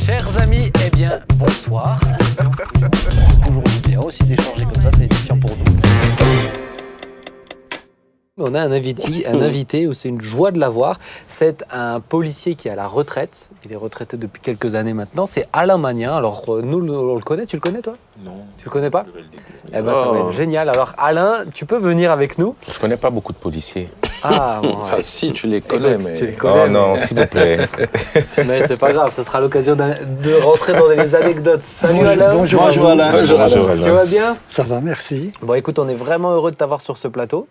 Chers amis, eh bien, bonsoir. Toujours du bien aussi d'échanger comme ça, c'est édifiant pour nous. On a un invité où c'est une joie de l'avoir. C'est un policier qui est à la retraite. Il est retraité depuis quelques années maintenant. C'est Alain Magnien. Alors, nous, on le connaît. Tu le connais, toi ? Non. Tu le connais pas ? Eh ben, ça va être génial. Alors, Alain, tu peux venir avec nous ? Je connais pas beaucoup de policiers. Ah, bon, Enfin, si, tu les connais, mais... Tu les connais, Oh non, s'il vous plaît. Mais c'est pas grave, ce sera l'occasion de rentrer dans les anecdotes. Salut Alain. Bonjour Alain. Bonjour Alain. Tu vas bien ? Ça va, merci. Bon, écoute, on est vraiment heureux de t'avoir sur ce plateau.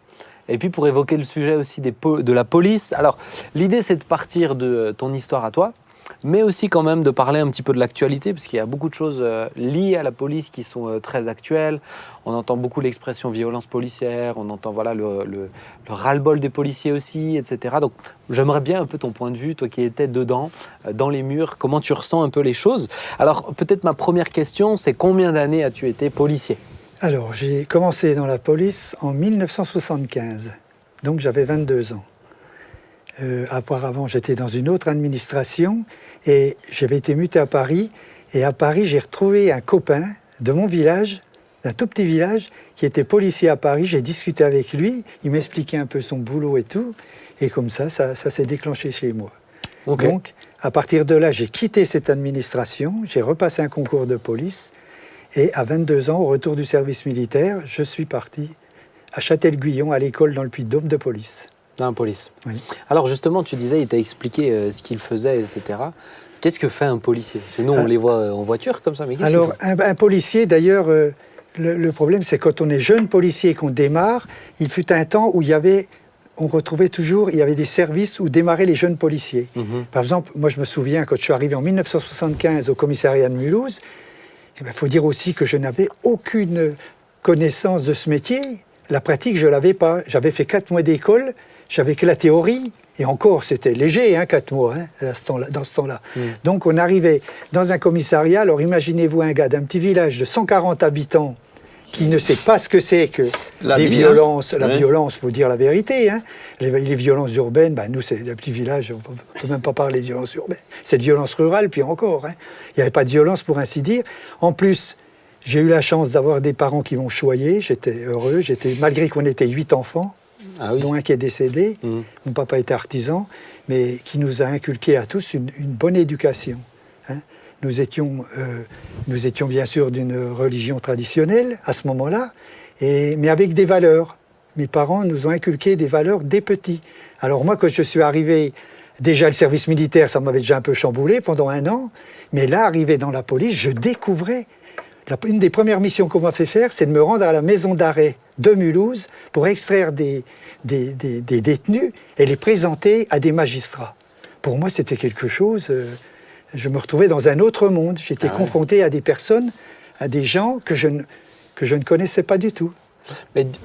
Et puis pour évoquer le sujet aussi de la police. Alors, l'idée, c'est de partir de ton histoire à toi, mais aussi quand même de parler un petit peu de l'actualité, parce qu'il y a beaucoup de choses liées à la police qui sont très actuelles. On entend beaucoup l'expression violence policière, on entend voilà, le ras-le-bol des policiers aussi, etc. Donc, j'aimerais bien un peu ton point de vue, toi qui étais dedans, dans les murs, comment tu ressens un peu les choses. Alors, peut-être ma première question, c'est combien d'années as-tu été policier ? Alors, j'ai commencé dans la police en 1975, donc j'avais 22 ans. Auparavant, j'étais dans une autre administration et j'avais été muté à Paris. Et à Paris, j'ai retrouvé un copain de mon village, d'un tout petit village, qui était policier à Paris. J'ai discuté avec lui, il m'expliquait un peu son boulot et tout. Et comme ça s'est déclenché chez moi. Okay. Donc, à partir de là, j'ai quitté cette administration, j'ai repassé un concours de police. Et à 22 ans, au retour du service militaire, je suis parti à Châtel-Guyon, à l'école dans le Puy-de-Dôme de police. Dans la police. Oui. Alors justement, tu disais, il t'a expliqué ce qu'il faisait, etc. Qu'est-ce que fait un policier ? Parce que nous, on les voit en voiture comme ça, mais qu'est-ce qu'il fait ? Alors, un policier, d'ailleurs, le problème, c'est quand on est jeune policier et qu'on démarre, il fut un temps où il y avait des services où démarraient les jeunes policiers. Mhm. Par exemple, moi, je me souviens, quand je suis arrivé en 1975 au commissariat de Mulhouse, il faut dire aussi que je n'avais aucune connaissance de ce métier. La pratique, je ne l'avais pas. J'avais fait 4 mois d'école, j'avais que la théorie, et encore, c'était léger, 4 mois, dans ce temps-là. Donc, on arrivait dans un commissariat. Alors, imaginez-vous un gars d'un petit village de 140 habitants qui ne sait pas ce que c'est que les violences. La violence, il faut dire la vérité. Les violences urbaines, nous, c'est un petit village, on ne peut même pas parler de violences urbaines. C'est de violence rurale, puis encore. Il n'y avait pas de violence, pour ainsi dire. En plus, j'ai eu la chance d'avoir des parents qui m'ont choyé. J'étais heureux, malgré qu'on était 8 enfants, dont un qui est décédé. Mon papa était artisan, mais qui nous a inculqué à tous une bonne éducation. Nous étions bien sûr d'une religion traditionnelle à ce moment-là, mais avec des valeurs. Mes parents nous ont inculqué des valeurs dès petits. Alors moi, quand je suis arrivé, déjà le service militaire, ça m'avait déjà un peu chamboulé pendant 1 an, mais là, arrivé dans la police, je découvrais. Une des premières missions qu'on m'a fait faire, c'est de me rendre à la maison d'arrêt de Mulhouse pour extraire des détenus et les présenter à des magistrats. Pour moi, c'était quelque chose... Je me retrouvais dans un autre monde. J'étais confronté à des personnes, à des gens que je ne connaissais pas du tout.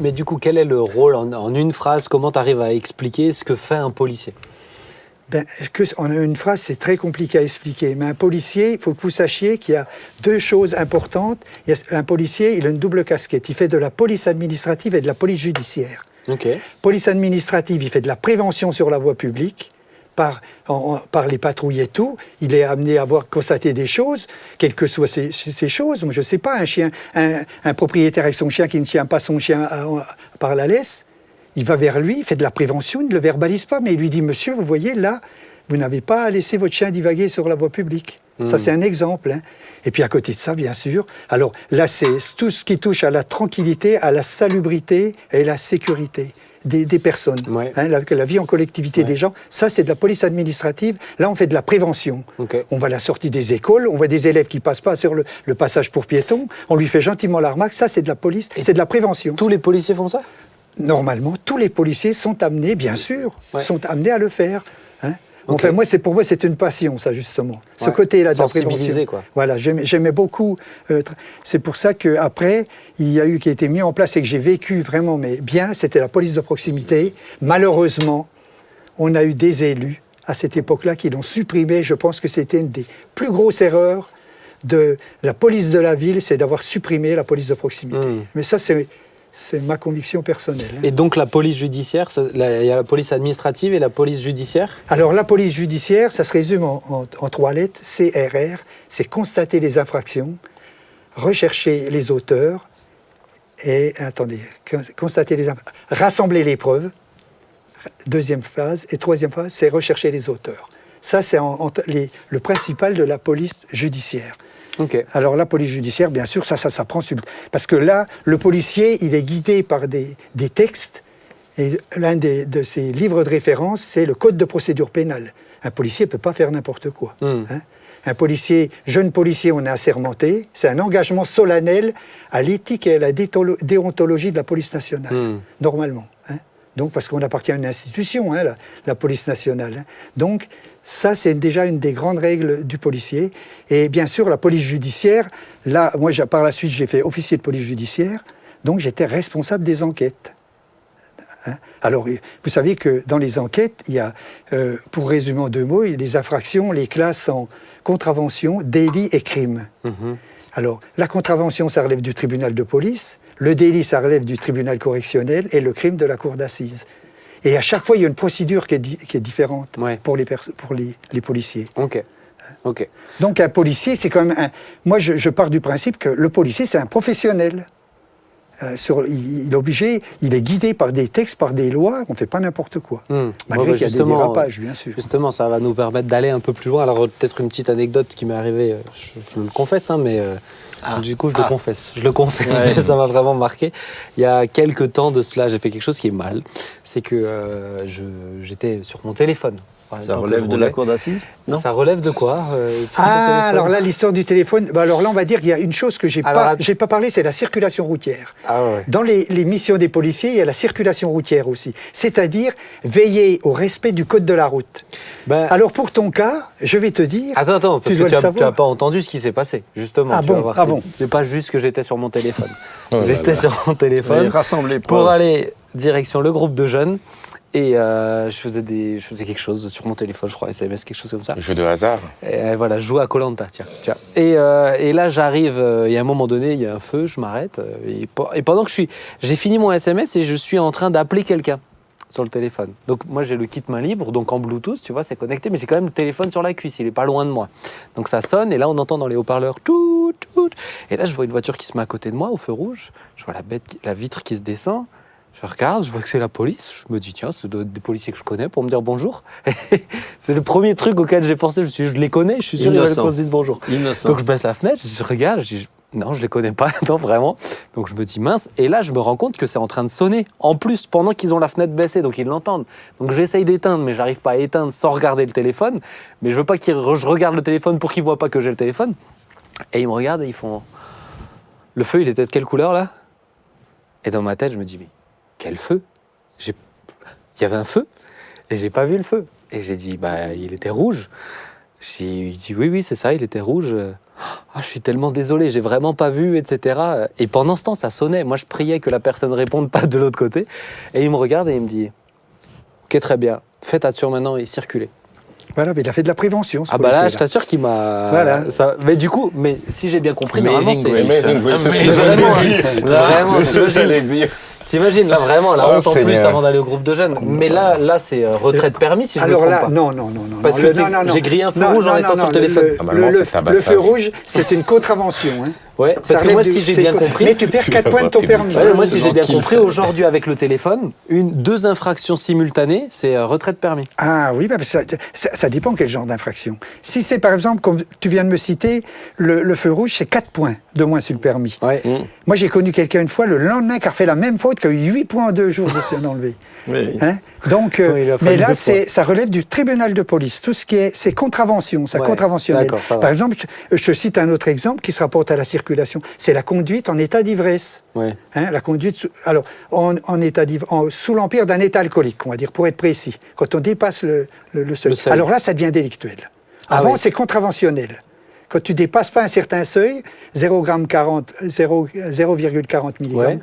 Mais du coup, quel est le rôle, en une phrase, comment tu arrives à expliquer ce que fait un policier ? En une phrase, c'est très compliqué à expliquer. Mais un policier, il faut que vous sachiez qu'il y a 2 choses importantes. Un policier, il a une double casquette. Il fait de la police administrative et de la police judiciaire. Okay. Police administrative, il fait de la prévention sur la voie publique. Par les patrouilles et tout, il est amené à constater des choses, quelles que soient ces choses. Moi, je ne sais pas, un propriétaire avec son chien qui ne tient pas son chien par la laisse, il va vers lui, il fait de la prévention, il ne le verbalise pas, mais il lui dit « Monsieur, vous voyez, là, vous n'avez pas à laisser votre chien divaguer sur la voie publique. » Ça, c'est un exemple. Et puis, à côté de ça, bien sûr, alors là, c'est tout ce qui touche à la tranquillité, à la salubrité et la sécurité des personnes. Ouais. La vie en collectivité des gens, ça, c'est de la police administrative. Là, on fait de la prévention. Okay. On va à la sortie des écoles, on voit des élèves qui ne passent pas sur le passage pour piétons, on lui fait gentiment la remarque. Ça, c'est de la police, c'est de la prévention. Tous les policiers font ça ? Normalement, tous les policiers sont amenés, bien sûr, sont amenés à le faire. Enfin, pour moi, c'est une passion, ça, justement. Ce côté-là de la prévention. Quoi. Voilà, j'aimais beaucoup. C'est pour ça qu'après, il y a eu qui a été mis en place et que j'ai vécu vraiment bien, c'était la police de proximité. Malheureusement, on a eu des élus à cette époque-là qui l'ont supprimé. Je pense que c'était une des plus grosses erreurs de la police de la ville, c'est d'avoir supprimé la police de proximité. Mais ça, C'est ma conviction personnelle. Et donc la police judiciaire, il y a la police administrative et la police judiciaire. Alors la police judiciaire, ça se résume en 3 lettres, CRR, c'est constater les infractions, rechercher les auteurs et, constater les infractions, rassembler les preuves, deuxième phase, et troisième phase, c'est rechercher les auteurs. Ça, c'est le principal de la police judiciaire. Okay. Alors la police judiciaire, bien sûr, ça prend sur... Parce que là, le policier, il est guidé par des textes, et l'un de ses livres de référence, c'est le Code de procédure pénale. Un policier ne peut pas faire n'importe quoi. Hein. Un policier, jeune policier, on est assermenté, c'est un engagement solennel à l'éthique et à la déontologie de la police nationale, normalement. Hein. Donc, parce qu'on appartient à une institution, hein, la police nationale. Hein. Donc, ça, c'est déjà une des grandes règles du policier. Et bien sûr, la police judiciaire, là, moi, par la suite, j'ai fait officier de police judiciaire, donc j'étais responsable des enquêtes. Hein. Alors, vous savez que dans les enquêtes, il y a, pour résumer en 2 mots, les infractions, les classes en contravention, délit et crime. Alors, la contravention, ça relève du tribunal de police, le délit, ça relève du tribunal correctionnel, et le crime de la cour d'assises. Et à chaque fois, il y a une procédure qui est différente pour les policiers. Ok. Donc un policier, c'est quand même moi, je pars du principe que le policier, c'est un professionnel. Il est obligé, il est guidé par des textes, par des lois, on ne fait pas n'importe quoi. Malgré qu'il y a des dérapages, bien sûr. Justement, ça va nous permettre d'aller un peu plus loin. Alors peut-être une petite anecdote qui m'est arrivée, je le confesse, hein, mais du coup je le confesse, mais ça m'a vraiment marqué. Il y a quelques temps de cela, j'ai fait quelque chose qui est mal. C'est que j'étais sur mon téléphone. Ça relève de la cour d'assises? Non. Ça relève de quoi alors là, l'histoire du téléphone, alors là, on va dire qu'il y a une chose que j'ai pas parlé, c'est la circulation routière. Dans les missions des policiers, il y a la circulation routière aussi. C'est-à-dire veiller au respect du code de la route. Alors pour ton cas, je vais te dire... Attends, parce que tu n'as pas entendu ce qui s'est passé, justement. C'est pas juste que j'étais sur mon téléphone. J'étais sur mon téléphone pour aller direction le groupe de jeunes. Et je faisais quelque chose sur mon téléphone, je crois, SMS, quelque chose comme ça. Jeu de hasard. Et voilà, je jouais à Koh-Lanta, tiens. Et là, j'arrive, il y a un moment donné, il y a un feu, je m'arrête. Et pendant que j'ai fini mon SMS et je suis en train d'appeler quelqu'un sur le téléphone. Donc moi, j'ai le kit main libre, donc en Bluetooth, tu vois, c'est connecté, mais j'ai quand même le téléphone sur la cuisse, il est pas loin de moi. Donc ça sonne, et là, on entend dans les haut-parleurs tout. Et là, je vois une voiture qui se met à côté de moi, au feu rouge. Je vois la vitre qui se descend. Je regarde, je vois que c'est la police. Je me dis, tiens, c'est des policiers que je connais pour me dire bonjour. C'est le premier truc auquel j'ai pensé. Je les connais, je suis sûr qu'ils veulent qu'on se dise bonjour. Innocent. Donc je baisse la fenêtre, je regarde, je dis, non, je les connais pas, non, vraiment. Donc je me dis, mince. Et là, je me rends compte que c'est en train de sonner. En plus, pendant qu'ils ont la fenêtre baissée, donc ils l'entendent. Donc j'essaye d'éteindre, mais j'arrive pas à éteindre sans regarder le téléphone. Mais je veux pas je regarde le téléphone pour qu'ils voient pas que j'ai le téléphone. Et ils me regardent et ils font, le feu, il était de quelle couleur, là? Et dans ma tête, je me dis, mais quel feu? Il y avait un feu et j'ai pas vu le feu. Et j'ai dit, il était rouge. Il dit, oui, c'est ça, il était rouge. Je suis tellement désolé, j'ai vraiment pas vu, etc. Et pendant ce temps, ça sonnait. Moi, je priais que la personne réponde pas de l'autre côté. Et il me regarde et il me dit, ok, très bien, faites attention maintenant et circulez. Voilà, mais il a fait de la prévention. Là, je t'assure qu'il m'a... Voilà. Mais du coup, si j'ai bien compris, Amazing normalement, c'est... Vraiment, t'imagines, là, vraiment, la honte en plus avant d'aller au groupe de jeunes. Mais là c'est retrait de permis, si je me trompe pas. Non. Parce que j'ai grillé un feu rouge en étant sur le téléphone. Le feu rouge, c'est une contravention. Hein. Ouais, parce que moi, si j'ai bien compris... Mais tu perds 4 points de ton permis. Moi, si j'ai bien compris, aujourd'hui, avec le téléphone, 2 infractions simultanées, c'est retrait de permis. Ah oui, ça dépend quel genre d'infraction. Si c'est, par exemple, comme tu viens de me citer, le feu rouge, c'est 4 points de moins sur le permis. Ouais. Moi, j'ai connu quelqu'un une fois, le lendemain, qui a refait la même faute, qui a eu 8 points en 2 jours de s'en enlever. Oui. Hein? Donc, mais là, ça relève du tribunal de police. Tout ce qui est, c'est contravention, c'est contraventionnel. Par exemple, je te cite un autre exemple qui se rapporte à la circulation. C'est la conduite en état d'ivresse. Ouais. Hein, la conduite, sous l'empire d'un état alcoolique, on va dire, pour être précis. Quand on dépasse le seuil. Alors là, ça devient délictuel. Avant, c'est contraventionnel. Quand tu dépasses pas un certain seuil, 0,40 mg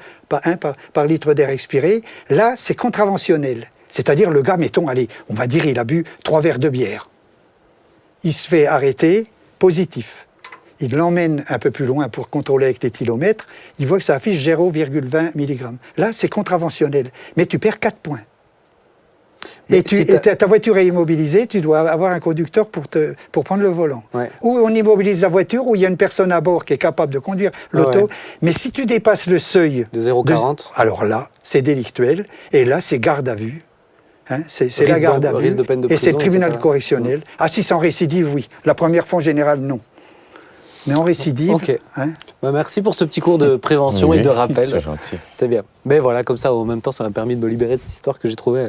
par litre d'air expiré, là, c'est contraventionnel. C'est-à-dire, le gars, mettons, allez, on va dire, il a bu 3 verres de bière. Il se fait arrêter, positif. il l'emmène un peu plus loin pour contrôler avec l'éthylomètre, il voit que ça affiche 0,20 mg. Là, c'est contraventionnel, mais tu perds 4 points. Et ta voiture est immobilisée, tu dois avoir un conducteur pour prendre le volant. Ouais. Ou on immobilise la voiture, ou il y a une personne à bord qui est capable de conduire l'auto. Ouais. Mais si tu dépasses le seuil... De 0,40 alors là, c'est délictuel, et là, c'est garde à vue. Hein, c'est la garde à vue, risque de peine de et c'est le prison, tribunal etc. correctionnel. Ah si, c'est en récidive, oui. La première fois, en général, non. Mais en récidive... Ok. Hein, Bah, merci pour ce petit cours de prévention et de rappel. C'est gentil. C'est bien. Mais voilà, comme ça, en même temps, ça m'a permis de me libérer de cette histoire que j'ai trouvée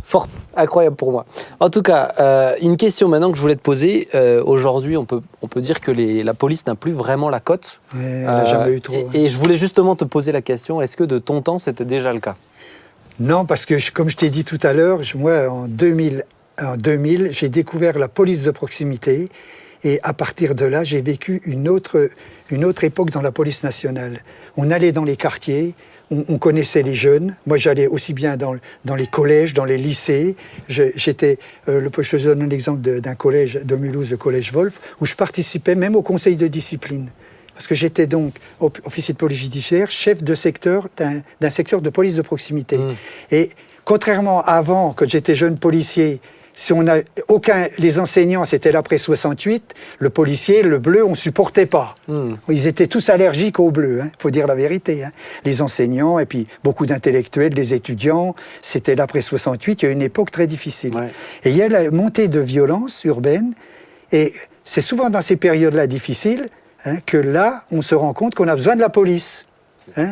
forte, incroyable pour moi. En tout cas, une question maintenant que je voulais te poser. Aujourd'hui, on peut dire que la police n'a plus vraiment la cote. elle n'a jamais eu trop... Et je voulais justement te poser la question, est-ce que de ton temps, c'était déjà le cas ? Non, parce que, comme je t'ai dit tout à l'heure, moi, en 2000, j'ai découvert la police de proximité. Et à partir de là, j'ai vécu une autre époque dans la police nationale. On allait dans les quartiers, on connaissait les jeunes. Moi, j'allais aussi bien dans les collèges, dans les lycées. Je te donne un exemple d'un collège de Mulhouse, le collège Wolf, où je participais même au conseil de discipline. Parce que j'étais donc officier de police judiciaire, chef de secteur d'un secteur de police de proximité. Et contrairement à avant, quand j'étais jeune policier, les enseignants, c'était l'après 68, le policier, le bleu, on ne supportait pas. Ils étaient tous allergiques au bleu, il faut dire la vérité. Hein. Les enseignants, et puis beaucoup d'intellectuels, des étudiants, c'était l'après 68, il y a eu une époque très difficile. Ouais. Et il y a la montée de violence urbaine, et c'est souvent dans ces périodes-là difficiles que là, on se rend compte qu'on a besoin de la police.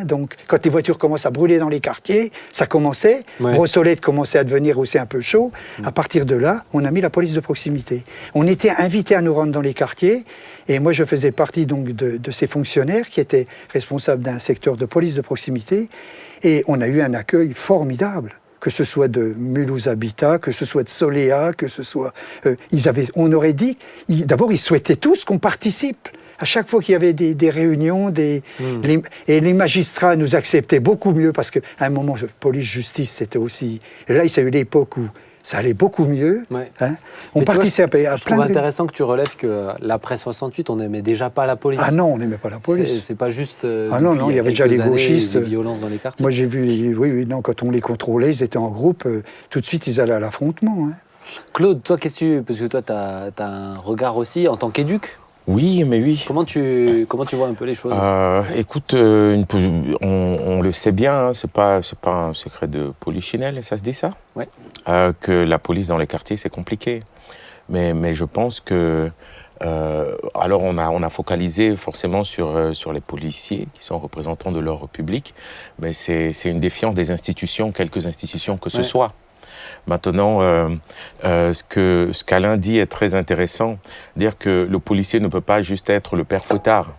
Donc, quand les voitures commencent à brûler dans les quartiers, ça commençait. Ouais. Brossolette commençait à devenir aussi un peu chaud. À partir de là, on a mis la police de proximité. On était invités à nous rendre dans les quartiers. Et moi, je faisais partie donc de ces fonctionnaires qui étaient responsables d'un secteur de police de proximité. Et on a eu un accueil formidable. Que ce soit de Mulhouse Habitat, que ce soit de Soléa, que ce soit... on aurait dit... D'abord, ils souhaitaient tous qu'on participe. À chaque fois qu'il y avait des réunions, et les magistrats nous acceptaient beaucoup mieux, parce qu'à un moment, police-justice, c'était aussi... Et là, il y a eu l'époque où ça allait beaucoup mieux. Ouais. On participait à plein de... Je trouve intéressant que tu relèves que l'après 68, on n'aimait déjà pas la police. Ah non, on n'aimait pas la police. C'est pas juste... non, il y avait déjà les gauchistes. Les violences dans les quartiers. Moi, j'ai vu... Oui, non, quand on les contrôlait, ils étaient en groupe, tout de suite, ils allaient à l'affrontement. Claude, toi, parce que toi, tu as un regard aussi en tant qu'éduc. Oui, mais oui. Comment tu vois un peu les choses ? Écoute, on le sait bien, c'est pas un secret de polichinelle, ça se dit ça ? Ouais. Que la police dans les quartiers, c'est compliqué. Mais je pense que... alors on a focalisé forcément sur les policiers qui sont représentants de leur public, mais c'est une défiance des institutions, quelques institutions que ce soit. Maintenant, ce qu'Alain dit est très intéressant, dire que le policier ne peut pas juste être le père fouettard.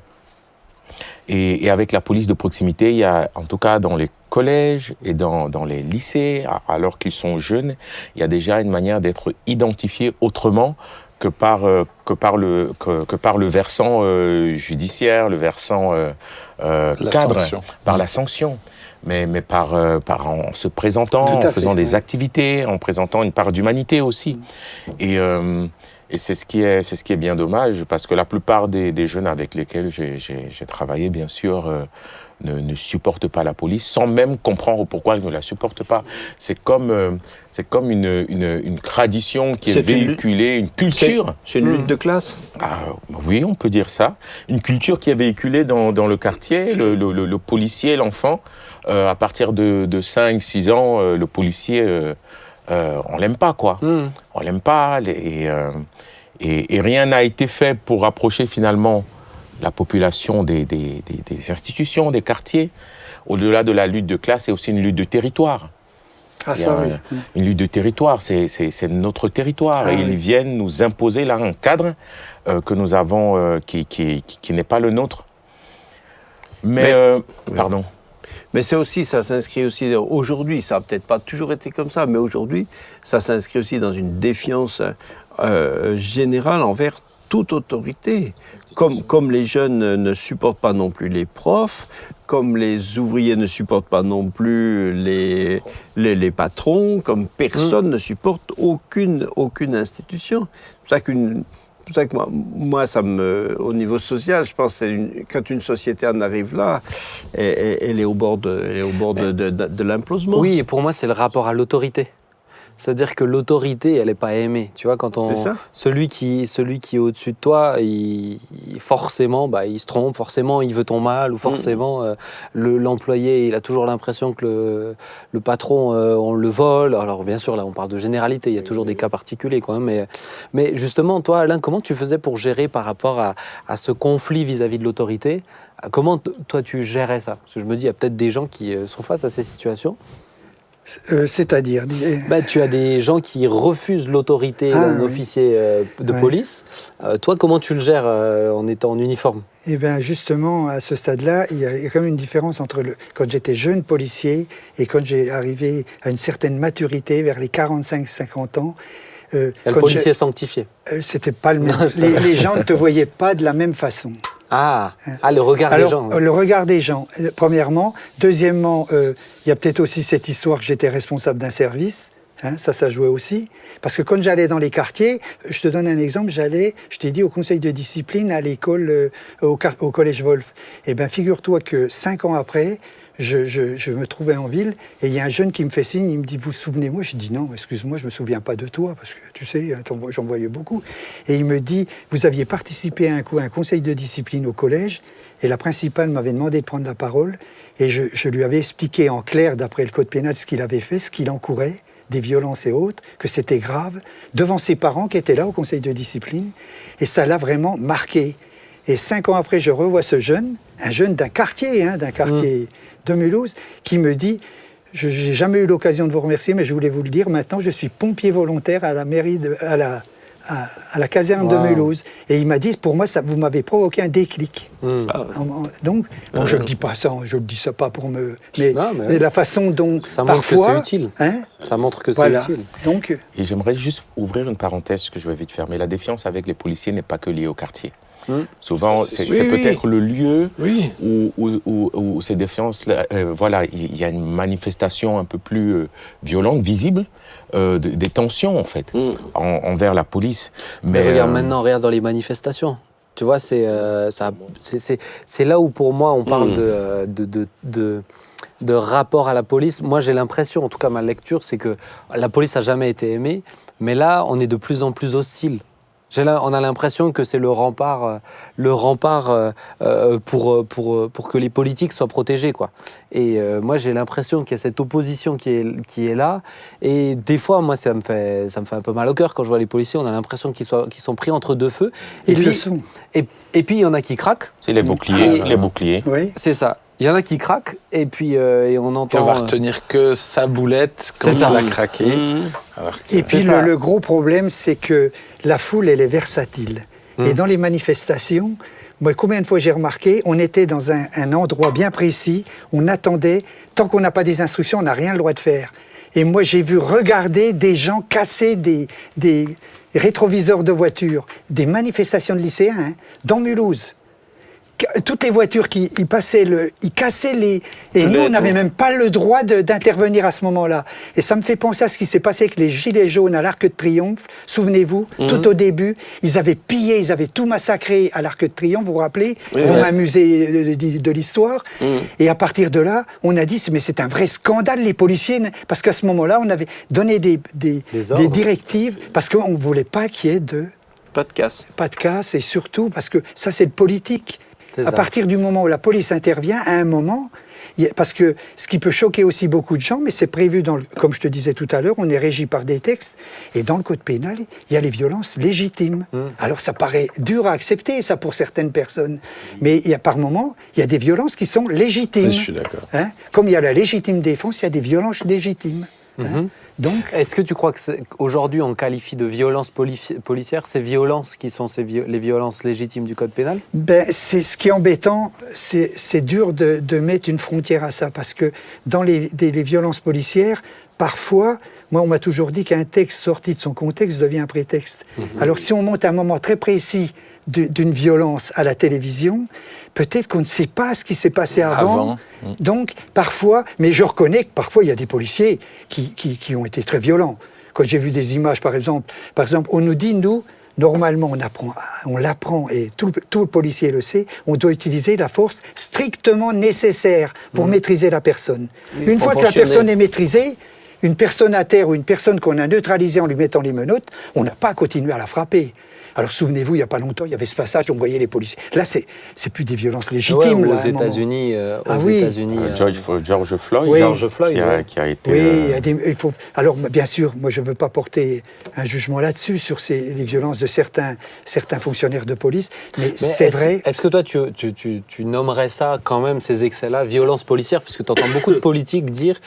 Et avec la police de proximité, il y a, en tout cas dans les collèges et dans les lycées, alors qu'ils sont jeunes, il y a déjà une manière d'être identifié autrement que par le versant judiciaire, le versant cadre, par la sanction. Mais en se présentant, en faisant des activités, en présentant une part d'humanité aussi. Et c'est ce qui est bien dommage, parce que la plupart des jeunes avec lesquels j'ai travaillé, bien sûr, ne supportent pas la police, sans même comprendre pourquoi ils ne la supportent pas. C'est comme une tradition qui est véhiculée, une culture. C'est une lutte de classe ? Oui, on peut dire ça. Une culture qui est véhiculée dans le quartier, le policier, l'enfant. À partir de 5-6 ans, le policier, on l'aime pas, quoi. On l'aime pas, et rien n'a été fait pour rapprocher finalement la population des institutions, des quartiers. Au-delà de la lutte de classe, c'est aussi une lutte de territoire. Une lutte de territoire, c'est notre territoire. Et ils viennent nous imposer là un cadre que nous avons, qui n'est pas le nôtre. Pardon. Mais c'est aussi, ça s'inscrit aussi, aujourd'hui, ça n'a peut-être pas toujours été comme ça, mais aujourd'hui, ça s'inscrit aussi dans une défiance générale envers toute autorité. Comme les jeunes ne supportent pas non plus les profs, comme les ouvriers ne supportent pas non plus les patrons, comme personne ne supporte aucune institution. C'est pour ça pour ça que moi, au niveau social, je pense que quand une société en arrive là, elle est au bord de l'implosement. Oui, et pour moi, c'est le rapport à l'autorité. C'est-à-dire que l'autorité, elle n'est pas aimée. Tu vois, quand celui qui est au-dessus de toi, forcément, il se trompe, forcément, il veut ton mal, ou forcément, l'employé, il a toujours l'impression que le patron, on le vole. Alors, bien sûr, là, on parle de généralité, il y a toujours des cas particuliers, quoi. Mais justement, toi, Alain, comment tu faisais pour gérer par rapport à ce conflit vis-à-vis de l'autorité? Comment, toi, tu gérais ça? Parce que je me dis, il y a peut-être des gens qui sont face à ces situations. C'est-à-dire tu as des gens qui refusent l'autorité d'un officier de police. Toi, comment tu le gères en étant en uniforme? Eh bien, justement, à ce stade-là, il y a quand même une différence entre quand j'étais jeune policier et quand j'ai arrivé à une certaine maturité, vers les 45-50 ans. Le policier sanctifié. C'était pas le même. Les gens ne te voyaient pas de la même façon. Le regard des gens. Le regard des gens, premièrement. Deuxièmement, il y a peut-être aussi cette histoire que j'étais responsable d'un service. Ça jouait aussi. Parce que quand j'allais dans les quartiers, je te donne un exemple, je t'ai dit, au conseil de discipline à l'école, au collège Wolf. Eh bien, figure-toi que 5 ans après, je me trouvais en ville et il y a un jeune qui me fait signe, il me dit « Vous vous souvenez moi ?» Je dis « Non, excuse-moi, je ne me souviens pas de toi, parce que tu sais, j'en voyais beaucoup. » Et il me dit « Vous aviez participé à un conseil de discipline au collège et la principale m'avait demandé de prendre la parole et je lui avais expliqué en clair, d'après le code pénal, ce qu'il avait fait, ce qu'il encourait, des violences et autres, que c'était grave, devant ses parents qui étaient là au conseil de discipline, et ça l'a vraiment marqué. Et 5 ans après, je revois ce jeune, un jeune d'un quartier de Mulhouse, qui me dit « Je n'ai jamais eu l'occasion de vous remercier, mais je voulais vous le dire, maintenant je suis pompier volontaire à la mairie, à la caserne de Mulhouse. » Et il m'a dit « Pour moi, vous m'avez provoqué un déclic. » Donc, je ne dis pas ça, je ne dis ça pas pour me... Mais la façon dont ça montre parfois... que c'est utile. Ça montre que c'est utile. Donc, et j'aimerais juste ouvrir une parenthèse que je vais vite fermer. La défiance avec les policiers n'est pas que liée au quartier. Souvent, c'est peut-être le lieu où ces défiances-là, il y a une manifestation un peu plus violente, visible, des tensions, en fait, envers la police. Mais regarde dans les manifestations. Tu vois, c'est là où, pour moi, on parle de rapport à la police. Moi, j'ai l'impression, en tout cas, ma lecture, c'est que la police n'a jamais été aimée, mais là, on est de plus en plus hostile. On a l'impression que c'est le rempart pour que les politiques soient protégés, quoi. Et moi, j'ai l'impression qu'il y a cette opposition qui est là. Et des fois, moi, ça me fait un peu mal au cœur quand je vois les policiers. On a l'impression qu'ils sont pris entre deux feux. Ils le sont. Et puis, il y en a qui craquent. C'est les boucliers. Les boucliers. Oui. C'est ça. Il y en a qui craquent, et puis et on entend... On va retenir que sa boulette quand il a craqué. Et puis le gros problème, c'est que la foule, elle est versatile. Et dans les manifestations, moi, combien de fois j'ai remarqué, on était dans un endroit bien précis, on attendait, tant qu'on n'a pas des instructions, on n'a rien le droit de faire. Et moi, j'ai vu regarder des gens casser des rétroviseurs de voitures, des manifestations de lycéens, dans Mulhouse. Toutes les voitures qui passaient, ils cassaient les... Et nous, on n'avait même pas le droit d'intervenir à ce moment-là. Et ça me fait penser à ce qui s'est passé avec les Gilets jaunes à l'Arc de Triomphe. Souvenez-vous, tout au début, ils avaient pillé, ils avaient tout massacré à l'Arc de Triomphe, vous vous rappelez, dans un musée de l'histoire. Et à partir de là, on a dit, mais c'est un vrai scandale, les policiers, parce qu'à ce moment-là, on avait donné des directives, parce qu'on ne voulait pas qu'il y ait pas de casse. Pas de casse, et surtout, parce que ça, c'est le politique. À partir du moment où la police intervient, à un moment, parce que ce qui peut choquer aussi beaucoup de gens, mais c'est prévu, comme je te disais tout à l'heure, on est régi par des textes, et dans le code pénal, il y a les violences légitimes. Alors ça paraît dur à accepter, ça, pour certaines personnes, mais par moment, il y a des violences qui sont légitimes. Je suis d'accord. Comme il y a la légitime défense, il y a des violences légitimes. Donc, est-ce que tu crois qu'aujourd'hui on qualifie de violences policières ces violences qui sont les violences légitimes du code pénal? C'est ce qui est embêtant, c'est dur de mettre une frontière à ça, parce que dans les violences policières, parfois, moi on m'a toujours dit qu'un texte sorti de son contexte devient un prétexte. Alors si on monte à un moment très précis d'une violence à la télévision, peut-être qu'on ne sait pas ce qui s'est passé avant. Donc, parfois, mais je reconnais que parfois, il y a des policiers qui ont été très violents. Quand j'ai vu des images, par exemple, on nous dit, nous, normalement, on l'apprend, et tout le policier le sait, on doit utiliser la force strictement nécessaire pour maîtriser la personne. Une fois que la personne est maîtrisée, une personne à terre ou une personne qu'on a neutralisée en lui mettant les menottes, on n'a pas à continuer à la frapper. Alors souvenez-vous, il n'y a pas longtemps, il y avait ce passage, on voyait les policiers. Là, c'est plus des violences légitimes. Ouais, là, aux États-Unis, George Floyd, oui. George Floyd qui a été... Oui, il faut... Alors, bien sûr, moi, je ne veux pas porter un jugement là-dessus, sur les violences de certains fonctionnaires de police, mais c'est vrai... Est-ce que toi, tu nommerais ça, quand même, ces excès-là, violence policière, puisque tu entends beaucoup de politiques dire,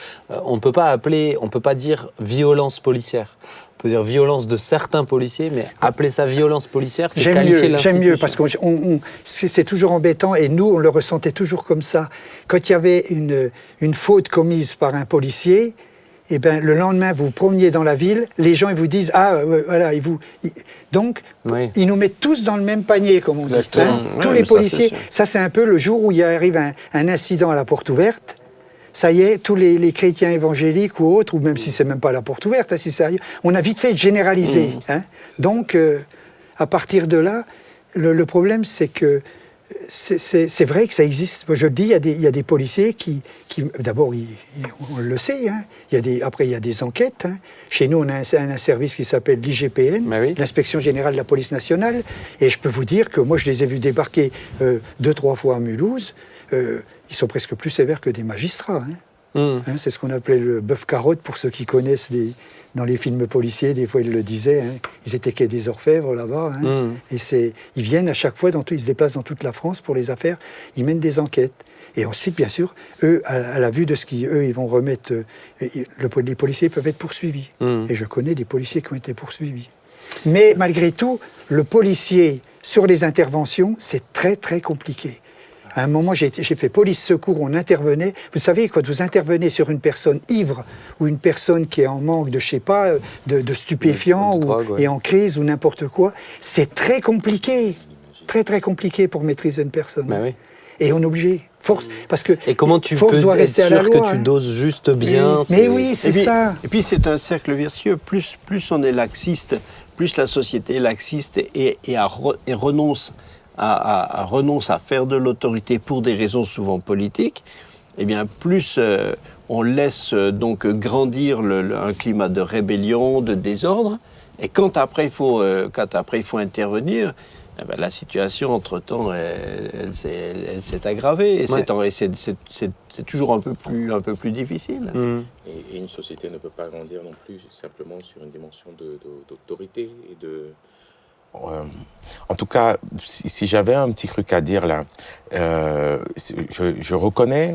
on ne peut pas dire violence policière. On peut dire violence de certains policiers, mais appeler ça violence policière, c'est qualifier l'institution. J'aime mieux, parce que c'est toujours embêtant, et nous, on le ressentait toujours comme ça. Quand il y avait une faute commise par un policier, eh ben, le lendemain, vous vous promeniez dans la ville, les gens ils vous disent « Ah, voilà », donc, ils nous mettent tous dans le même panier, comme on dit. Tous les policiers, ça c'est un peu le jour où il arrive un incident à la porte ouverte. Ça y est, tous les chrétiens évangéliques ou autres, ou même si c'est même pas la porte ouverte, si sérieux, on a vite fait de généraliser. Donc, à partir de là, le problème, c'est que c'est vrai que ça existe. Moi, je le dis, il y a des policiers qui d'abord, on le sait, après il y a des enquêtes. Chez nous, on a un service qui s'appelle l'IGPN, l'Inspection Générale de la Police Nationale, et je peux vous dire que moi, je les ai vus débarquer 2-3 fois à Mulhouse. Ils sont presque plus sévères que des magistrats. C'est ce qu'on appelait le bœuf carotte, pour ceux qui connaissent dans les films policiers, des fois ils le disaient, ils étaient qu'à des orfèvres là-bas. Et ils viennent à chaque fois, ils se déplacent dans toute la France pour les affaires, ils mènent des enquêtes. Et ensuite, bien sûr, eux, à la vue de ce ils vont remettre, les policiers peuvent être poursuivis. Et je connais des policiers qui ont été poursuivis. Mais malgré tout, le policier, sur les interventions, c'est très très compliqué. À un moment, j'ai fait police-secours, on intervenait. Vous savez, quand vous intervenez sur une personne ivre ou une personne qui est en manque de, je sais pas, de stupéfiants et en crise ou n'importe quoi, c'est très compliqué. Très, très compliqué pour maîtriser une personne. Et on est obligé. Force, parce que et comment tu force peux doit être rester sûr à la loi, que tu doses juste bien Mais oui, c'est ça. Et puis c'est un cercle vertueux. Plus on est laxiste, plus la société est laxiste et renonce à faire de l'autorité pour des raisons souvent politiques, eh bien plus on laisse donc grandir un climat de rébellion, de désordre, et quand après il faut intervenir, eh bien, la situation entre-temps elle s'est aggravée, et c'est toujours un peu plus difficile. Et une société ne peut pas grandir non plus simplement sur une dimension d'autorité et de... En tout cas, si j'avais un petit truc à dire là, je reconnais,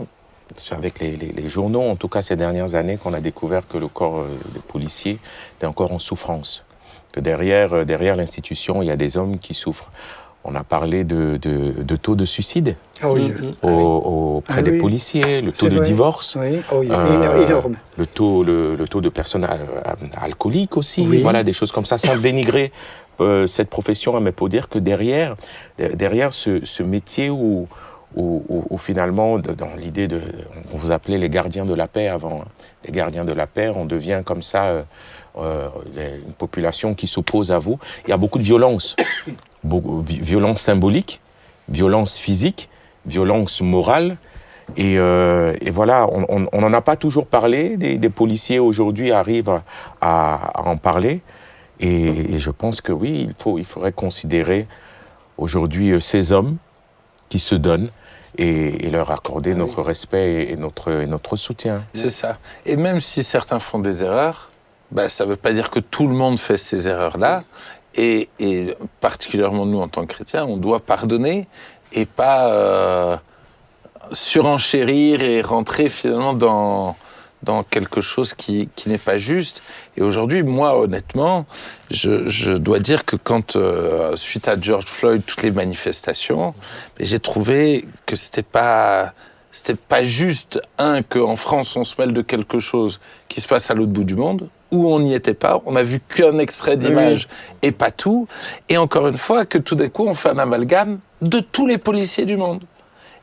avec les journaux, en tout cas ces dernières années, qu'on a découvert que le corps des policiers était encore en souffrance. Que derrière l'institution, il y a des hommes qui souffrent. On a parlé de taux de suicide auprès des policiers, le taux de divorce, énorme. le taux de personnes alcooliques aussi, voilà, des choses comme ça, sans dénigrer cette profession, mais pour dire que derrière ce métier où finalement, dans l'idée on vous appelait les gardiens de la paix avant, les gardiens de la paix, on devient comme ça une population qui s'oppose à vous. Il y a beaucoup de violence, violence symbolique, violence physique, violence morale. Et voilà, on n'en a pas toujours parlé. Des policiers aujourd'hui arrivent à en parler. Et je pense que oui, il faudrait considérer aujourd'hui ces hommes qui se donnent et leur accorder notre respect et notre soutien. C'est ça. Et même si certains font des erreurs, ça ne veut pas dire que tout le monde fait ces erreurs-là. Et particulièrement nous, en tant que chrétiens, on doit pardonner et pas surenchérir et rentrer finalement dans quelque chose qui n'est pas juste. Et aujourd'hui, moi, honnêtement, je dois dire que quand, suite à George Floyd, toutes les manifestations, j'ai trouvé que c'était pas juste, qu'en France, on se mêle de quelque chose qui se passe à l'autre bout du monde, où on n'y était pas, on n'a vu qu'un extrait d'image et pas tout, et encore une fois, que tout d'un coup, on fait un amalgame de tous les policiers du monde.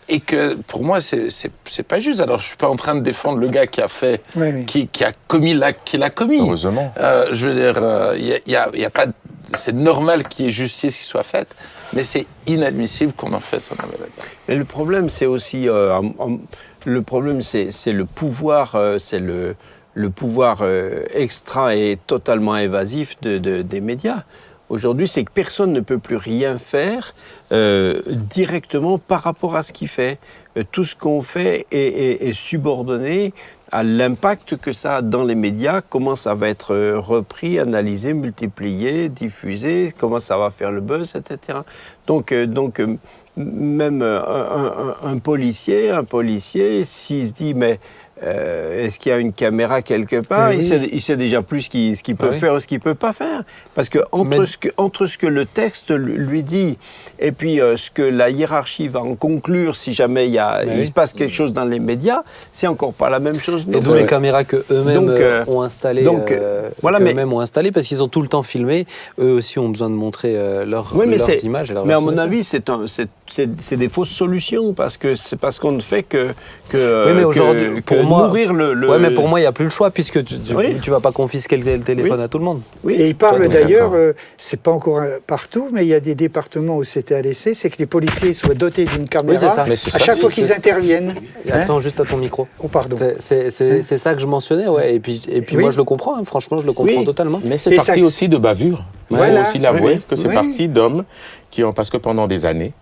Et que, pour moi, c'est pas juste. Alors, je suis pas en train de défendre le gars qui a fait, qui a commis qui l'a commis. Heureusement. Je veux dire, il y a pas, c'est normal qu'il y ait justice qui soit faite, mais c'est inadmissible qu'on en fasse un appel à candidature. Mais le problème, c'est aussi c'est le pouvoir, le pouvoir extra et totalement évasif des médias. Aujourd'hui, c'est que personne ne peut plus rien faire directement par rapport à ce qu'il fait. Tout ce qu'on fait est subordonné à l'impact que ça a dans les médias, comment ça va être repris, analysé, multiplié, diffusé, comment ça va faire le buzz, etc. Donc même un policier, s'il se dit, mais est-ce qu'il y a une caméra quelque part, Oui. il sait déjà plus ce qu'il peut Oui. faire ou ce qu'il ne peut pas faire. Parce que entre ce que le texte lui dit et puis ce que la hiérarchie va en conclure si jamais il se passe quelque chose dans les médias, c'est encore pas la même chose. Et d'où les caméras que eux-mêmes ont installées, ont installées, parce qu'ils ont tout le temps filmé. Eux aussi ont besoin de montrer leurs images et leurs mais à versions mon des avis, c'est des fausses solutions, parce que c'est parce qu'on ne fait que oui, mais aujourd'hui, pour moi, nourrir le... Ouais, mais pour moi, il n'y a plus le choix, puisque tu Oui. vas pas confisquer le téléphone à tout le monde. Oui. Et il parle Toi, d'ailleurs, d'accord. c'est pas encore partout, mais il y a des départements où c'était à laisser, c'est que les policiers soient dotés d'une caméra c'est ça. Mais c'est à ça, chaque fois c'est qu'ils ça. interviennent. Attends, juste à ton micro. Oh, pardon. C'est ça que je mentionnais, ouais. Et puis Oui. moi, je le comprends, hein. Franchement, je le comprends Oui. totalement. Mais c'est Et parti ça- aussi de bavure. Il faut Voilà. aussi l'avouer Oui. que c'est Oui. parti d'hommes qui ont... Parce que pendant des années,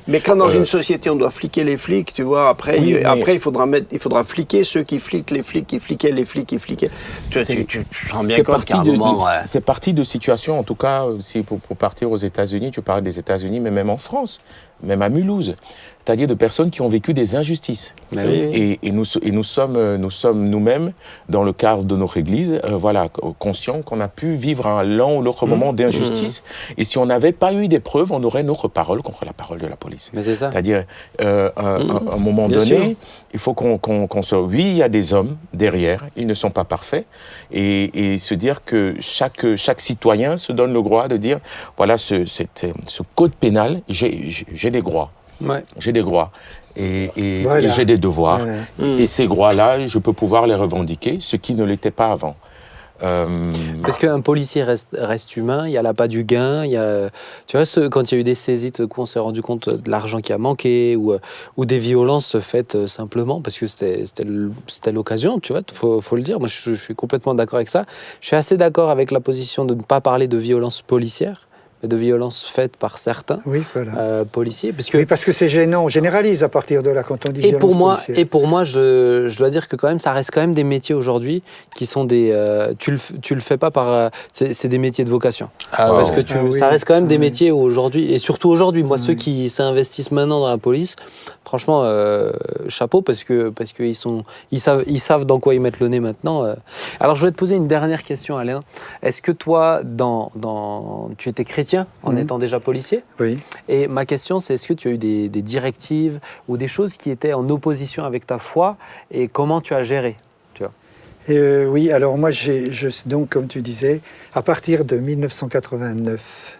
mais quand dans une société, on doit fliquer les flics, tu vois, après, Oui, mais- après il faudra fliquer ceux qui fliquent les flics, qui fliquaient les flics, qui fliquaient. Tu te rends bien C'est compte qu'à un parti de, moment... c'est parti de situations, en tout cas, si pour partir aux États-Unis, tu parles des États-Unis, mais même en France, même à Mulhouse, c'est-à-dire de personnes qui ont vécu des injustices. Mais oui. Et nous sommes nous-mêmes, dans le cadre de notre Église, conscients qu'on a pu vivre un l'un ou l'autre moment d'injustice. Et si on n'avait pas eu des preuves, on aurait notre parole contre la parole de la police. Mais c'est ça. C'est-à-dire, à un moment Bien donné, sûr. il faut qu'on se... Oui, il y a des hommes derrière, ils ne sont pas parfaits, et se dire que chaque citoyen se donne le droit de dire, voilà, ce code pénal, j'ai des droits. Ouais. J'ai des droits et Voilà. j'ai des devoirs. Voilà. Et ces droits-là, je peux pouvoir les revendiquer, ce qui ne l'était pas avant. Parce qu'un policier reste humain, il y a l'appât du gain, il y a, tu vois, quand il y a eu des saisies, tout coup, on s'est rendu compte de l'argent qui a manqué ou des violences faites simplement parce que c'était l'occasion, tu vois, faut le dire. Moi, je suis complètement d'accord avec ça. Je suis assez d'accord avec la position de ne pas parler de violence policière, mais de violences faites par certains Oui, voilà. policiers. Parce que Oui, parce que c'est gênant. On généralise à partir de là quand on dit violence policière. Et pour moi, je dois dire que quand même, ça reste quand même des métiers aujourd'hui qui sont des. Tu le fais pas par. C'est des métiers de vocation. Parce que ça reste quand même des métiers où aujourd'hui, et surtout aujourd'hui, moi, ceux qui s'investissent maintenant dans la police, franchement, chapeau parce que ils savent dans quoi ils mettent le nez maintenant. Alors, je vais te poser une dernière question, Alain. Est-ce que toi, tu étais chrétien en étant déjà policier? Oui. Et ma question, c'est est-ce que tu as eu des directives ou des choses qui étaient en opposition avec ta foi et comment tu as géré, tu vois? Oui, alors moi, donc, comme tu disais, à partir de 1989,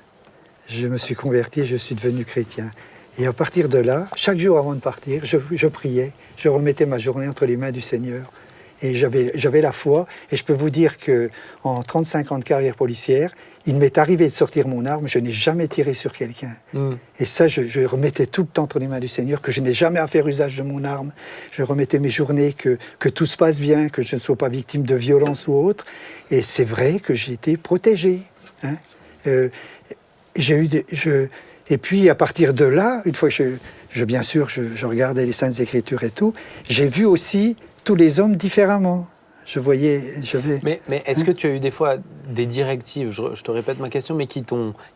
je me suis converti et je suis devenu chrétien. Et à partir de là, chaque jour avant de partir, je priais, je remettais ma journée entre les mains du Seigneur. Et j'avais la foi. Et je peux vous dire qu'en 35 ans de carrière policière, il m'est arrivé de sortir mon arme, je n'ai jamais tiré sur quelqu'un. Et ça, je remettais tout le temps entre les mains du Seigneur, que je n'ai jamais à faire usage de mon arme. Je remettais mes journées, que tout se passe bien, que je ne sois pas victime de violence ou autre. Et c'est vrai que j'ai été protégé. Hein. Et puis, à partir de là, une fois que bien sûr, je regardais les Saintes Écritures et tout, j'ai vu aussi tous les hommes différemment. Mais est-ce que tu as eu des fois des directives, je te répète ma question, mais qui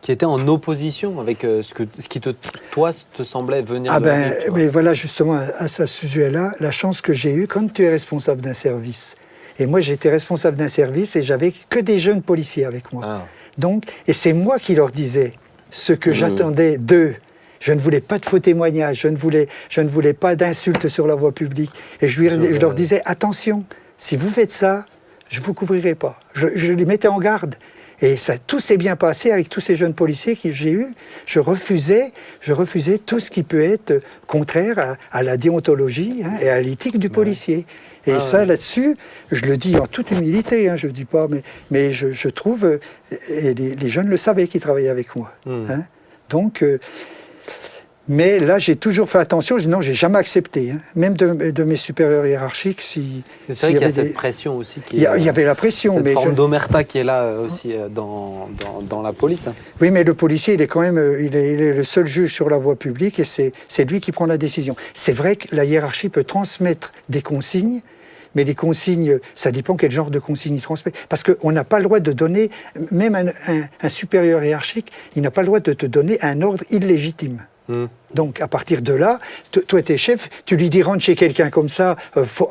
étaient en opposition avec ce qui toi te semblait venir de la Bible, tu vois? Mais voilà, justement, à ce sujet-là, la chance que j'ai eue, quand tu es responsable d'un service, et moi j'étais responsable d'un service et j'avais que des jeunes policiers avec moi. Ah. Donc, et c'est moi qui leur disais ce que j'attendais d'eux. Je ne voulais pas de faux témoignages, je ne voulais pas d'insultes sur la voie publique. Et je leur disais, attention, si vous faites ça, je ne vous couvrirai pas. Je les mettais en garde. Et ça, tout s'est bien passé avec tous ces jeunes policiers que j'ai eus. Je refusais tout ce qui peut être contraire à la déontologie et à l'éthique du policier. Et ça, là-dessus, je le dis en toute humilité, je ne dis pas, mais je trouve, et les jeunes le savaient qui travaillaient avec moi. Donc, mais là, j'ai toujours fait attention. Non, j'ai jamais accepté, même de mes supérieurs hiérarchiques. C'est vrai qu'il y a cette pression aussi. Il y avait la pression. Cette forme d'omerta qui est là aussi dans la police. Oui, mais le policier, il est quand même il est le seul juge sur la voie publique et c'est lui qui prend la décision. C'est vrai que la hiérarchie peut transmettre des consignes, mais les consignes, ça dépend quel genre de consignes il transmet. Parce qu'on n'a pas le droit de donner, même un supérieur hiérarchique, il n'a pas le droit de te donner un ordre illégitime. Donc, à partir de là, toi, t'es chef, tu lui dis rentre chez quelqu'un comme ça,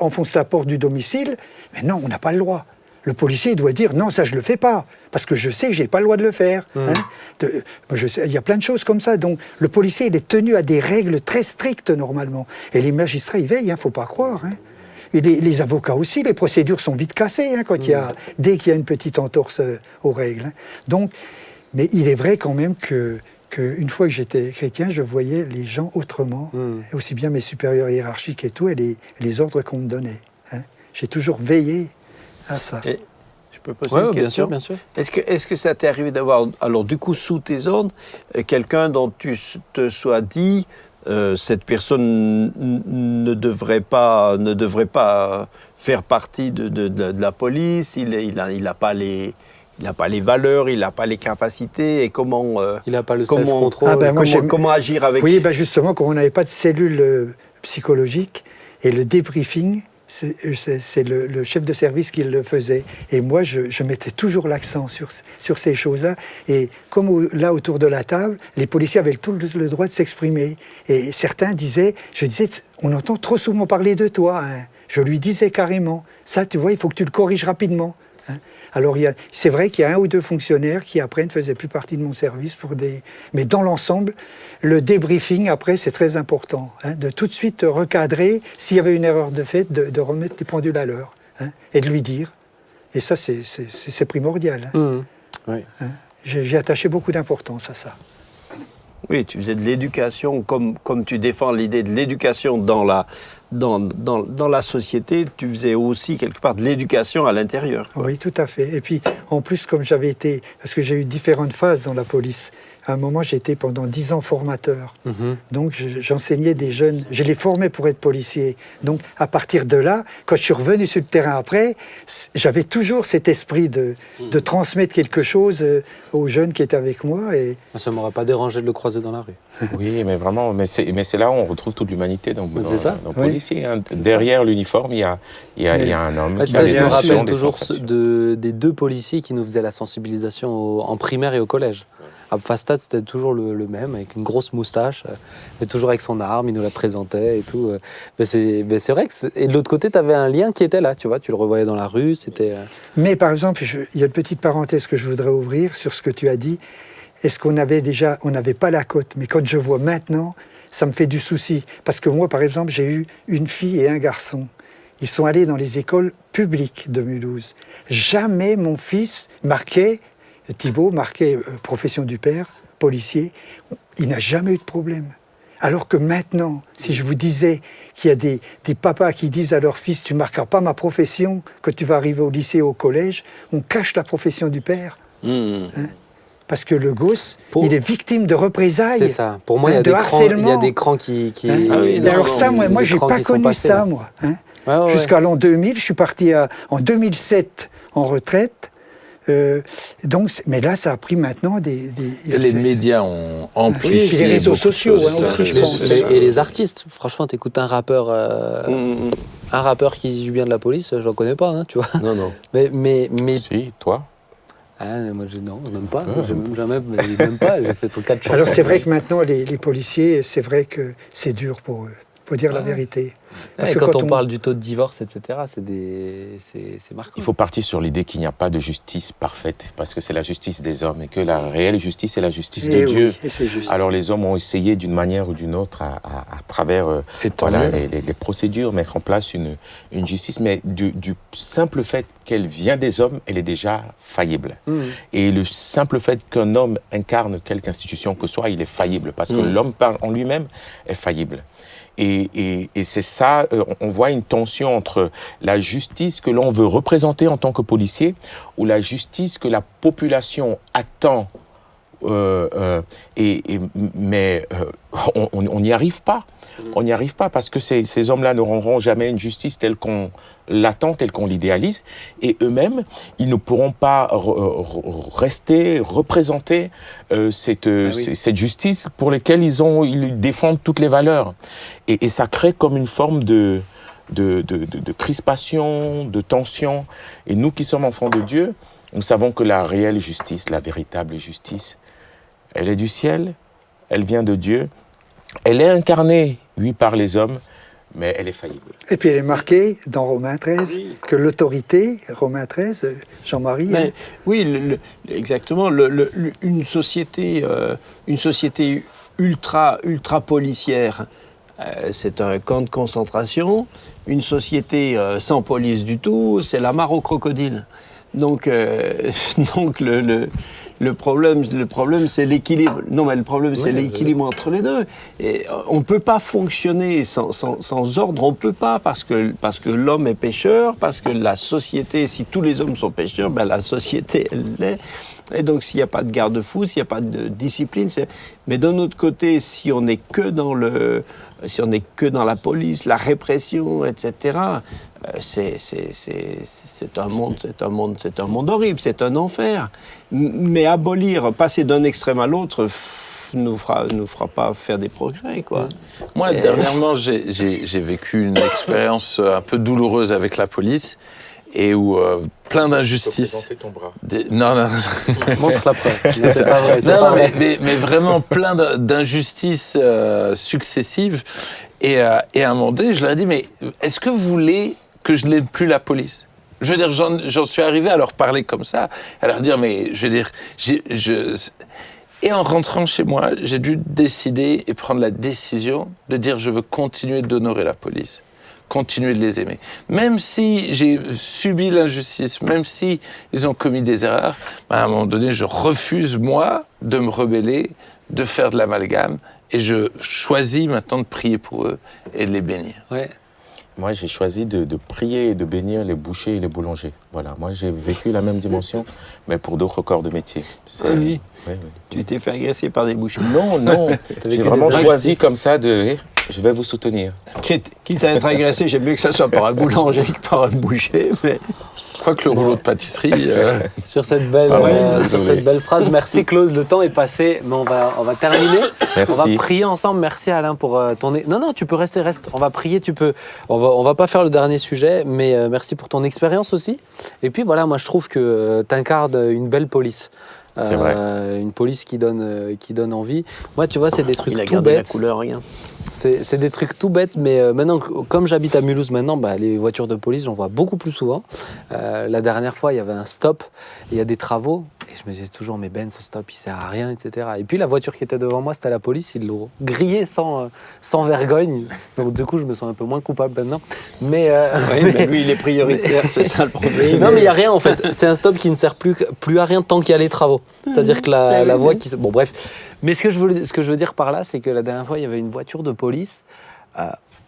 enfonce la porte du domicile. Mais non, on n'a pas le droit. Le policier doit dire non, ça je le fais pas, parce que je sais que j'ai pas le droit de le faire. Il y a plein de choses comme ça. Donc, le policier, il est tenu à des règles très strictes normalement. Et les magistrats, ils veillent, faut pas croire. Et les avocats aussi, les procédures sont vite cassées dès qu'il y a une petite entorse aux règles. Donc, mais il est vrai quand même qu'une fois que j'étais chrétien, je voyais les gens autrement, aussi bien mes supérieurs hiérarchiques et tout, et les ordres qu'on me donnait. J'ai toujours veillé à ça. Et je peux poser une question ? Bien sûr. Est-ce que ça t'est arrivé d'avoir, alors du coup, sous tes ordres, quelqu'un dont tu te sois dit, cette personne ne devrait pas faire partie de la police, il n'a pas les... Il n'a pas les valeurs, il n'a pas les capacités, et comment... il n'a pas le self-control. Comment agir avec... Oui, justement, comme on n'avait pas de cellule psychologique, et le débriefing, c'est le chef de service qui le faisait. Et moi, je mettais toujours l'accent sur ces choses-là. Et comme là, autour de la table, les policiers avaient tout le droit de s'exprimer. Et certains disaient, on entend trop souvent parler de toi. Je lui disais carrément, ça, tu vois, il faut que tu le corriges rapidement. Alors, c'est vrai qu'il y a un ou deux fonctionnaires qui, après, ne faisaient plus partie de mon service Mais dans l'ensemble, le débriefing, après, c'est très important. De tout de suite recadrer, s'il y avait une erreur de fait, de remettre les pendules à l'heure. Et de lui dire. Et ça, c'est primordial. Oui. J'ai attaché beaucoup d'importance à ça. Oui, tu faisais de l'éducation, comme tu défends l'idée de l'éducation dans la société, tu faisais aussi quelque part de l'éducation à l'intérieur. Oui, tout à fait. Et puis, en plus, comme j'avais été... Parce que j'ai eu différentes phases dans la police. À un moment, j'étais pendant 10 ans formateur. Donc, j'enseignais des jeunes. Je les formais pour être policiers. Donc, à partir de là, quand je suis revenu sur le terrain après, j'avais toujours cet esprit de transmettre quelque chose aux jeunes qui étaient avec moi. Et... Ça ne m'aurait pas dérangé de le croiser dans la rue. Oui, mais vraiment, c'est là où on retrouve toute l'humanité dans le policier. Derrière l'uniforme, il y a un homme qui a je me rappelle des toujours sensations. des deux policiers qui nous faisaient la sensibilisation en primaire et au collège. À Pfastad, c'était toujours le même, avec une grosse moustache, et toujours avec son arme, il nous la présentait et tout. Mais c'est vrai que... Et de l'autre côté, tu avais un lien qui était là, tu vois, tu le revoyais dans la rue, c'était... Mais par exemple, il y a une petite parenthèse que je voudrais ouvrir sur ce que tu as dit. Est-ce qu'on avait déjà... On n'avait pas la cote, mais quand je vois maintenant, ça me fait du souci. Parce que moi, par exemple, j'ai eu une fille et un garçon. Ils sont allés dans les écoles publiques de Mulhouse. Jamais mon fils marquait... Thibaut marquait profession du père, policier, il n'a jamais eu de problème. Alors que maintenant, si je vous disais qu'il y a des papas qui disent à leur fils « tu ne marqueras pas ma profession quand tu vas arriver au lycée ou au collège », on cache la profession du père. Parce que le gosse, il est victime de représailles. C'est ça. Pour moi, il y a des crans qui... Alors ça, moi je n'ai pas connu ça, moi. Jusqu'à l'an 2000, je suis parti en 2007 en retraite. Mais là, ça a pris maintenant les médias ont amplifié. Et les réseaux sociaux aussi, je pense. Et les artistes, franchement, t'écoutes un rappeur qui dit du bien de la police, j'en connais pas, tu vois. Non. Mais... Si, toi. Moi, non, même pas. J'ai même pas. J'ai fait 4 chansons. Alors, c'est vrai que maintenant, les policiers, c'est vrai que c'est dur pour eux. Il faut dire la vérité. Parce Et que quand on parle du taux de divorce, etc., c'est marquant. Il faut partir sur l'idée qu'il n'y a pas de justice parfaite, parce que c'est la justice des hommes, et que la réelle justice est la justice de Dieu. Oui, et c'est juste. Alors les hommes ont essayé d'une manière ou d'une autre, à travers les procédures, mettre en place une justice, mais du simple fait qu'elle vient des hommes, elle est déjà faillible. Et le simple fait qu'un homme incarne quelque institution que soit, il est faillible, parce que l'homme en lui-même est faillible. Et c'est ça, on voit une tension entre la justice que l'on veut représenter en tant que policier ou la justice que la population attend, mais on n'y arrive pas. On n'y arrive pas parce que ces hommes-là ne rendront jamais une justice telle qu'on l'attend, telle qu'on l'idéalise. Et eux-mêmes, ils ne pourront pas représenter cette justice pour laquelle ils défendent toutes les valeurs. Et ça crée comme une forme de crispation, de tension. Et nous qui sommes enfants de Dieu, nous savons que la réelle justice, la véritable justice, elle est du ciel, elle vient de Dieu. Elle est incarnée, oui, par les hommes, mais elle est faillible. Et puis elle est marquée dans Romains 13 que l'autorité, Romains 13, Jean-Marie... Mais, oui, exactement. Une société ultra policière, c'est un camp de concentration. Une société sans police du tout, c'est la mare aux crocodiles. Donc le problème, c'est l'équilibre. Non, mais le problème, c'est l'équilibre entre les deux. Et on ne peut pas fonctionner sans ordre. On ne peut pas parce que l'homme est pécheur, parce que la société, si tous les hommes sont pécheurs, ben la société, elle l'est. Et donc, s'il n'y a pas de garde-fou, s'il n'y a pas de discipline, mais d'un autre côté, si on n'est que dans la police, la répression, etc., c'est un monde horrible, c'est un enfer. Mais abolir, passer d'un extrême à l'autre, nous fera pas faire des progrès, quoi. Moi, dernièrement, j'ai vécu une expérience un peu douloureuse avec la police et où plein d'injustices. Tu peux présenter ton bras. Non. Montre la preuve. C'est pas vrai. Non, mais vraiment plein d'injustices successives. Et à un moment donné, je leur ai dit, mais est-ce que vous voulez que je n'aime plus la police? Je veux dire, j'en suis arrivé à leur parler comme ça, à leur dire, mais je veux dire, Et en rentrant chez moi, j'ai dû décider et prendre la décision de dire, je veux continuer d'honorer la police, continuer de les aimer. Même si j'ai subi l'injustice, même si ils ont commis des erreurs, à un moment donné, je refuse, moi, de me rebeller, de faire de l'amalgame, et je choisis maintenant de prier pour eux et de les bénir. Ouais. Moi, j'ai choisi de prier et de bénir les bouchers et les boulangers. Voilà, moi, j'ai vécu la même dimension, mais pour d'autres corps de métier. Oui. Oui. Tu t'es fait agresser par des bouchers. Non. J'ai vraiment choisi comme ça je vais vous soutenir. Quitte à être agressé, j'aime mieux que ça soit par un boulanger que par un boucher, mais... Je crois que le rouleau de pâtisserie... Sur cette belle phrase, merci Claude, le temps est passé, mais on va terminer. Merci. On va prier ensemble. Merci Alain pour ton... Non, tu peux rester, reste. On va prier, tu peux... On va pas faire le dernier sujet, mais merci pour ton expérience aussi. Et puis voilà, moi je trouve que tu incarnes une belle police. C'est vrai. Une police qui donne envie. Moi, tu vois, c'est des trucs Il a tout gardé la bêtes. couleur, rien. C'est des trucs tout bêtes, mais maintenant, comme j'habite à Mulhouse maintenant, les voitures de police, j'en vois beaucoup plus souvent. La dernière fois, il y avait un stop, il y a des travaux, et je me disais toujours, mais Ben, ce stop, il sert à rien, etc. Et puis la voiture qui était devant moi, c'était la police, ils l'ont grillée sans vergogne. Donc du coup, je me sens un peu moins coupable maintenant. Mais lui, il est prioritaire, c'est ça le problème. non, mais il n'y a rien en fait. C'est un stop qui ne sert plus à rien tant qu'il y a les travaux. C'est-à-dire que la voie qui... Bon, bref. Mais ce que je veux dire par là, c'est que la dernière fois, il y avait une voiture de police.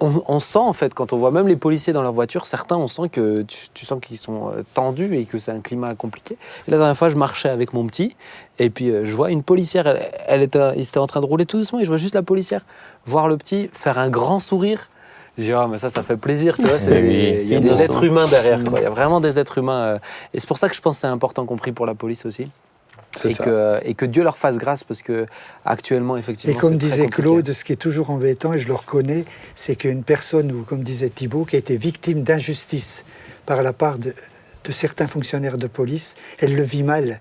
On sent en fait, quand on voit même les policiers dans leur voiture, certains, on sent que tu sens qu'ils sont tendus et que c'est un climat compliqué. Et la dernière fois, je marchais avec mon petit et puis je vois une policière, il était en train de rouler tout doucement et je vois juste la policière voir le petit faire un grand sourire. Je dis, mais ça fait plaisir, tu vois. Il y a des êtres humains derrière, quoi. Il y a vraiment des êtres humains. Et c'est pour ça que je pense que c'est important qu'on prie pour la police aussi. Et que Dieu leur fasse grâce, parce que actuellement, effectivement, et comme c'est très disait compliqué. Claude, ce qui est toujours embêtant, et je le reconnais, c'est qu'une personne, ou comme disait Thibault, qui a été victime d'injustice par la part de certains fonctionnaires de police, elle le vit mal.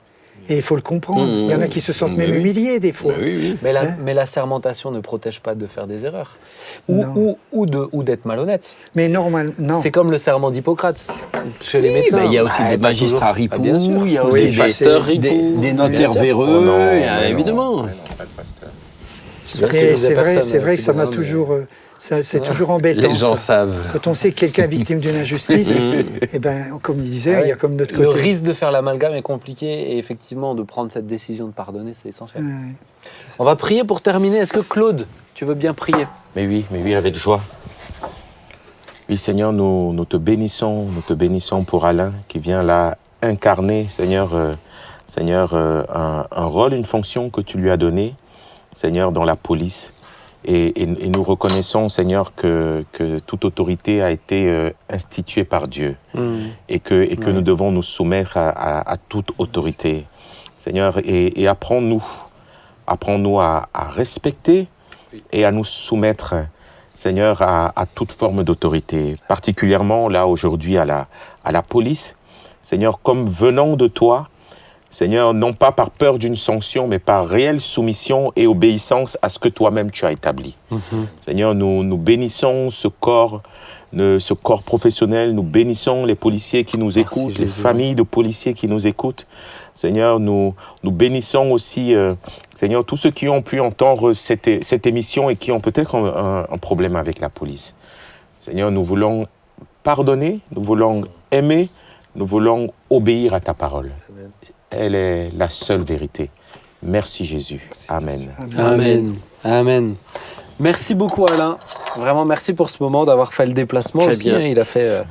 Et il faut le comprendre. Il y en a qui se sentent Mais même oui. humiliés des fois. Oui, oui. Mais la sermentation ne protège pas de faire des erreurs. Non. Ou d'être malhonnête. Mais normalement, non. C'est comme le serment d'Hippocrate chez les médecins. Ben, il y a aussi Ah, des t'as magistrats toujours- ripoux, Ah, bien sûr. il y a Oui, aussi pasteurs des ripoux. notaires Bien sûr. véreux, Oh non, évidemment. non, pas de pasteur. Mais c'est vrai, personnes, c'est vrai que ça m'a mais- toujours, c'est toujours embêtant. Les gens ça. savent. Quand on sait que quelqu'un est victime d'une injustice, et ben, comme il disait, Ah ouais. il y a comme notre Le côté. risque de faire l'amalgame est compliqué et effectivement de prendre cette décision de pardonner, c'est essentiel. Ouais. On va prier pour terminer. Est-ce que Claude, tu veux bien prier? Mais oui, avec joie. Oui, Seigneur, nous te bénissons pour Alain qui vient là incarner, Seigneur, un rôle, une fonction que tu lui as donnée, Seigneur, dans la police. Et nous reconnaissons, Seigneur, que toute autorité a été instituée par Dieu et que nous devons nous soumettre à toute autorité. Seigneur, et apprends-nous à respecter et à nous soumettre, Seigneur, à toute forme d'autorité, particulièrement là aujourd'hui à la police. Seigneur, comme venant de toi, Seigneur, non pas par peur d'une sanction, mais par réelle soumission et obéissance à ce que toi-même tu as établi. Seigneur, nous bénissons ce corps professionnel, nous bénissons les policiers qui nous écoutent, les Jésus. familles de policiers qui nous écoutent. Seigneur, nous bénissons aussi, Seigneur, tous ceux qui ont pu entendre cette émission et qui ont peut-être un problème avec la police. Seigneur, nous voulons pardonner, nous voulons aimer, nous voulons obéir à ta parole. Elle est la seule vérité. Merci Jésus. Amen. Amen. Amen. Merci beaucoup Alain. Vraiment merci pour ce moment d'avoir fait le déplacement Très aussi. bien. Hein. Il a fait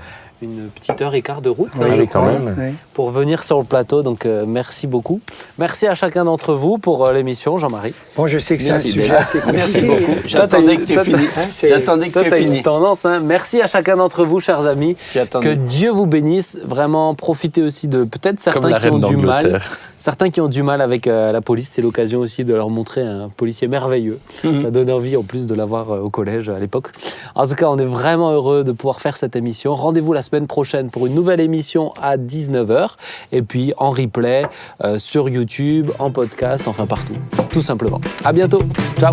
une petite heure et quart de route Oui, hein, oui, quand même. Oui. pour venir sur le plateau. Donc merci beaucoup. Merci à chacun d'entre vous pour l'émission, Jean-Marie. Bon, je sais que c'est un Merci, sujet Bella. assez compliqué. Merci beaucoup. J'attendais que tu aies fini. J'attendais que Toi, tu aies t'as une fini. tendance. Hein. Merci à chacun d'entre vous, chers amis. J'attendais. Que Dieu vous bénisse. Vraiment, profitez aussi de peut-être Comme certains la qui ont reine du mal. d'Angleterre. Certains qui ont du mal avec la police, c'est l'occasion aussi de leur montrer un policier merveilleux. Ça donne envie en plus de l'avoir au collège à l'époque. En tout cas, on est vraiment heureux de pouvoir faire cette émission. Rendez-vous la semaine prochaine pour une nouvelle émission à 19h. Et puis en replay sur YouTube, en podcast, enfin partout. Tout simplement. À bientôt. Ciao.